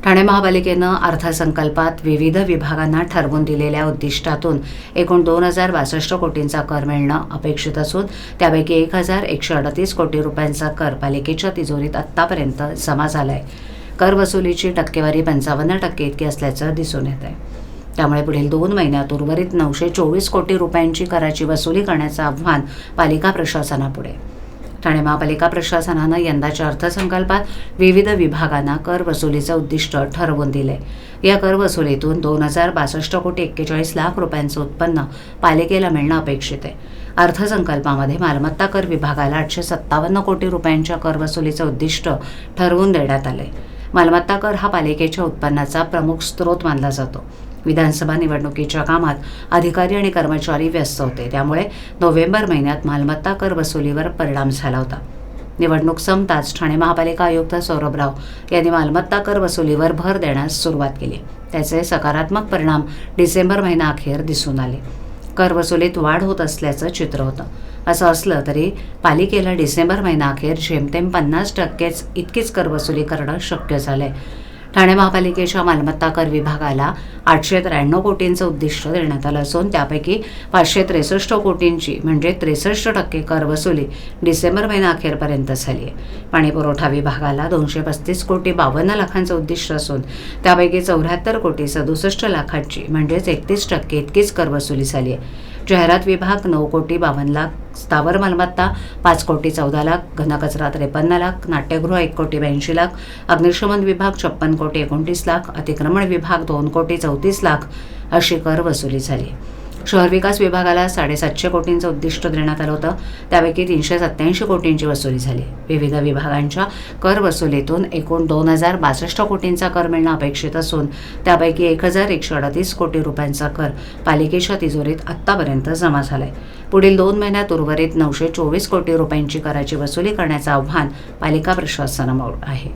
ठाणे महापालिकेनं अर्थसंकल्पात विविध विभागांना ठरवून दिलेल्या उद्दिष्टातून एकूण 2,062 कोटींचा कर मिळणं अपेक्षित असून त्यापैकी 1,138 कोटी रुपयांचा कर पालिकेच्या तिजोरीत आत्तापर्यंत जमा झाला आहे. कर वसुलीची टक्केवारी 55% इतकी असल्याचं दिसून येत आहे. त्यामुळे पुढील 2 महिन्यात उर्वरित 924 कोटी रुपयांची कराची वसुली करण्याचं आव्हान पालिका प्रशासनापुढे. ठाणे महापालिका प्रशासनानं यंदाच्या अर्थसंकल्पात विविध विभागांना कर वसुलीचं उद्दिष्ट ठरवून दिले. या कर वसुलीतून 2,062 कोटी 41 लाख रुपयांचं उत्पन्न पालिकेला मिळणं अपेक्षित आहे. अर्थसंकल्पामध्ये मालमत्ता कर विभागाला 857 कोटी रुपयांच्या कर वसुलीचं उद्दिष्ट ठरवून देण्यात आले. मालमत्ता कर हा पालिकेच्या उत्पन्नाचा प्रमुख स्रोत मानला जातो. विधानसभा निवडणुकीच्या कामात अधिकारी आणि कर्मचारी व्यस्त होते, त्यामुळे नोव्हेंबर महिन्यात मालमत्ता कर वसुलीवर परिणाम झाला होता. निवडणूक संपताच ठाणे महापालिका आयुक्त सौरभ राव यांनी मालमत्ता कर वसुलीवर भर देण्यास सुरुवात केली. त्याचे सकारात्मक परिणाम डिसेंबर महिनाअखेर दिसून आले. कर वसुलीत वाढ होत असल्याचं चित्र होतं. असं असलं तरी पालिकेला डिसेंबर महिनाअखेर जेमतेम 50% इतकीच कर वसुली करणं शक्य झालंय. ठाणे महापालिकेच्या मालमत्ता कर विभागाला 893 कोटींचं उद्दिष्ट देण्यात आलं असून त्यापैकी 563 कोटींची म्हणजे 63% कर वसुली डिसेंबर महिनाअखेरपर्यंत झाली आहे. पाणीपुरवठा विभागाला 235 कोटी 52 लाखांचं उद्दिष्ट असून त्यापैकी 74 कोटी 67 लाखांची म्हणजेच 31% इतकीच कर वसुली झाली आहे. जाहिरात विभाग 9 कोटी 52 लाख, स्थावर मालमत्ता 5 कोटी 14 लाख, घनकचरा 53 लाख, नाट्यगृह 1 कोटी 82 लाख, अग्निशमन विभाग 56 कोटी 29 लाख, अतिक्रमण विभाग 2 कोटी 34 लाख अशी कर वसुली झाली. शहर विकास विभागाला 750 कोटींचं उद्दिष्ट देण्यात आलं होतं. त्यापैकी 387 कोटींची वसुली झाली. विविध विभागांच्या कर वसुलीतून एकूण 2,062 कोटींचा कर मिळणं अपेक्षित असून त्यापैकी 1,138 कोटी रुपयांचा कर पालिकेच्या तिजोरीत आत्तापर्यंत जमा झालाय. पुढील 2 महिन्यात उर्वरित 924 कोटी रुपयांची कराची वसुली करण्याचं आव्हान पालिका प्रशासनासमोर आहे.